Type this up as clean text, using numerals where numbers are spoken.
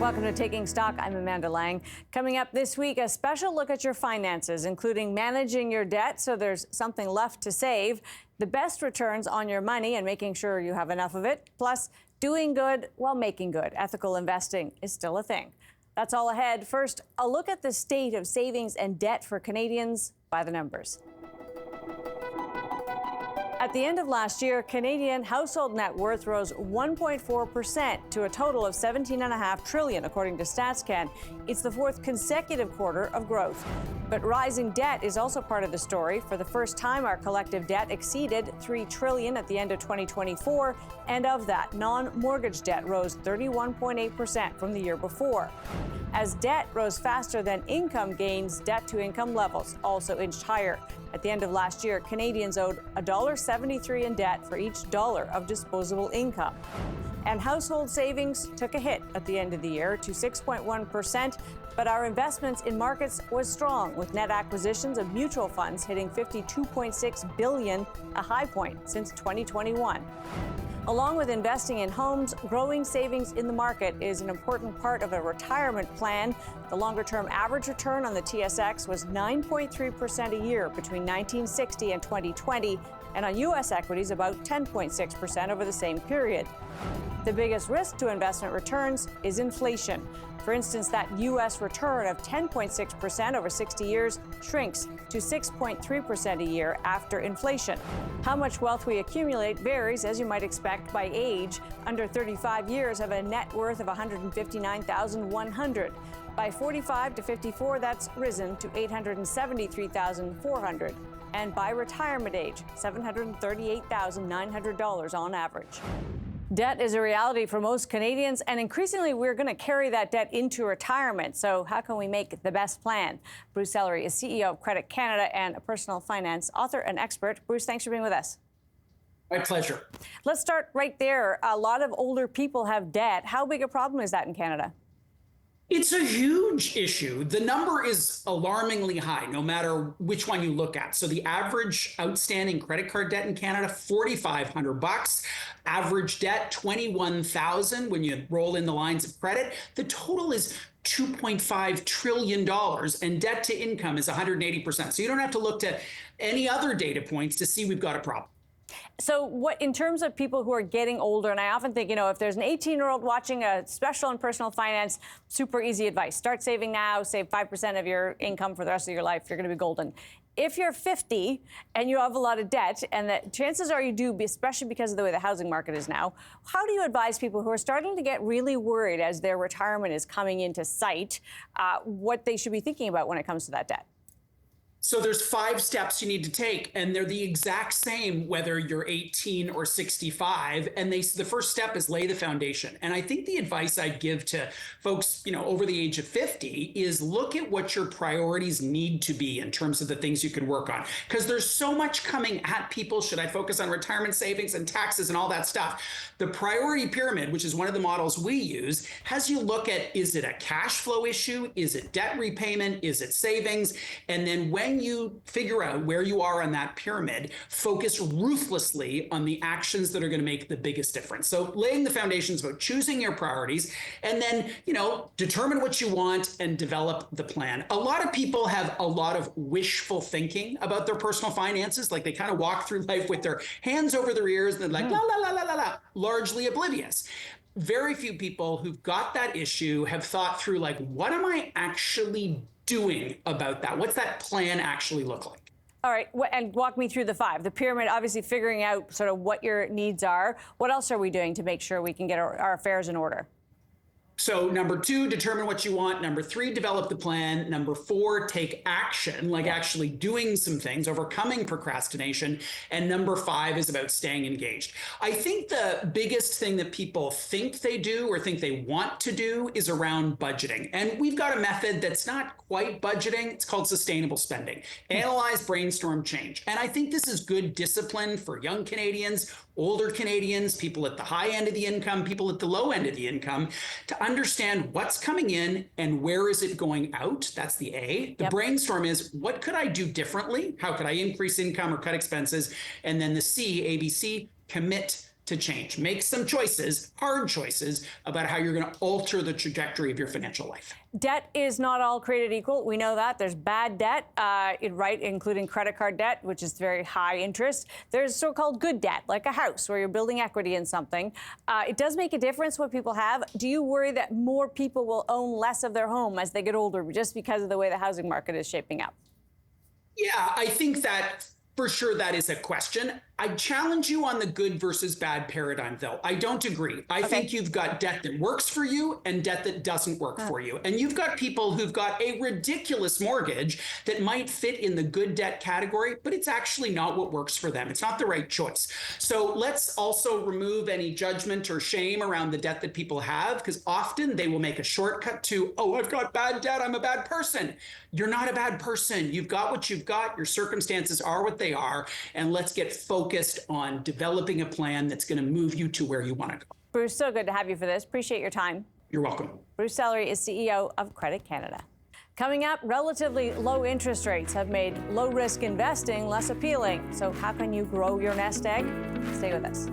Welcome to Taking Stock. I'm Amanda Lang. Coming up this week, a special look at your finances, including managing your debt so there's something left to save, the best returns on your money and making sure you have enough of it, plus doing good while making good. Ethical investing is still a thing. That's all ahead. First, a look at the state of savings and debt for Canadians by the numbers. At the end of last year, Canadian household net worth rose 1.4% to a total of $17.5 trillion, according to StatsCan. It's the fourth consecutive quarter of growth. But rising debt is also part of the story. For the first time, our collective debt exceeded $3 trillion at the end of 2024, and of that, non-mortgage debt rose 31.8% from the year before. As debt rose faster than income gains, debt-to-income levels also inched higher. At the end of last year, Canadians owed $1.73 in debt for each dollar of disposable income. And household savings took a hit at the end of the year to 6.1%, but our investments in markets was strong, with net acquisitions of mutual funds hitting $52.6 billion, a high point since 2021. Along with investing in homes, growing savings in the market is an important part of a retirement plan. The longer-term average return on the TSX was 9.3% a year between 1960 and 2020, and on U.S. equities, about 10.6% over the same period. The biggest risk to investment returns is inflation. For instance, that U.S. return of 10.6% over 60 years shrinks to 6.3% a year after inflation. How much wealth we accumulate varies, as you might expect, by age. Under 35 years have a net worth of $159,100. By 45 to 54, that's risen to $873,400. And by retirement age, $738,900 on average. Debt is a reality for most Canadians, and increasingly we're going to carry that debt into retirement. So how can we make the best plan? Bruce Sellery is CEO of Credit Canada and a personal finance author and expert. Bruce, thanks for being with us. My pleasure. Let's start right there. A lot of older people have debt. How big a problem is that in Canada? It's a huge issue. The number is alarmingly high, no matter which one you look at. So the average outstanding credit card debt in Canada, $4,500. Average debt, $21,000 when you roll in the lines of credit. The total is $2.5 trillion, and debt to income is 180%. So you don't have to look to any other data points to see we've got a problem. So what, in terms of people who are getting older, and I often think, if there's an 18-year-old watching a special in personal finance, super easy advice. Start saving now, save 5% of your income for the rest of your life. You're going to be golden. If you're 50 and you have a lot of debt, and the chances are you do, especially because of the way the housing market is now, how do you advise people who are starting to get really worried as their retirement is coming into sight, what they should be thinking about when it comes to that debt? So there's 5 steps you need to take, and they're the exact same whether you're 18 or 65. And the first step is lay the foundation. And I think the advice I'd give to folks, over the age of 50 is look at what your priorities need to be in terms of the things you can work on. Because there's so much coming at people. Should I focus on retirement savings and taxes and all that stuff? The priority pyramid, which is one of the models we use, has you look at, is it a cash flow issue? Is it debt repayment? Is it savings? And then when you figure out where you are on that pyramid, focus ruthlessly on the actions that are going to make the biggest difference. So laying the foundations about choosing your priorities, and then, determine what you want and develop the plan. A lot of people have a lot of wishful thinking about their personal finances. Like they kind of walk through life with their hands over their ears and they're like, la, la, la, la, la, la, largely oblivious. Very few people who've got that issue have thought through, like, what am I actually doing about that? What's that plan actually look like? All right, and walk me through the 5. The pyramid, obviously figuring out sort of what your needs are. What else are we doing to make sure we can get our affairs in order? So number 2, determine what you want. Number 3, develop the plan. Number 4, take action, like actually doing some things, overcoming procrastination. And number 5 is about staying engaged. I think the biggest thing that people think they do or think they want to do is around budgeting. And we've got a method that's not quite budgeting. It's called sustainable spending. Analyze, brainstorm, change. And I think this is good discipline for young Canadians, older Canadians, people at the high end of the income, people at the low end of the income, to understand what's coming in and where is it going out. That's the A. The brainstorm is, what could I do differently? How could I increase income or cut expenses? And then the C, ABC, commit to change. Make some choices, hard choices, about how you're going to alter the trajectory of your financial life. Debt is not all created equal. We know that. There's bad debt, right, including credit card debt, which is very high interest. There's so-called good debt, like a house where you're building equity in something. It does make a difference what people have. Do you worry that more people will own less of their home as they get older just because of the way the housing market is shaping up? Yeah, I think that for sure that is a question. I challenge you on the good versus bad paradigm, though. I don't agree. I think you've got debt that works for you and debt that doesn't work for you. And you've got people who've got a ridiculous mortgage that might fit in the good debt category, but it's actually not what works for them. It's not the right choice. So let's also remove any judgment or shame around the debt that people have, because often they will make a shortcut to, oh, I've got bad debt, I'm a bad person. You're not a bad person. You've got what you've got. Your circumstances are what they are. And let's get focused on developing a plan that's going to move you to where you want to go. Bruce, so good to have you for this. Appreciate your time. You're welcome. Bruce Sellery is CEO of Credit Canada. Coming up, relatively low interest rates have made low-risk investing less appealing. So how can you grow your nest egg? Stay with us.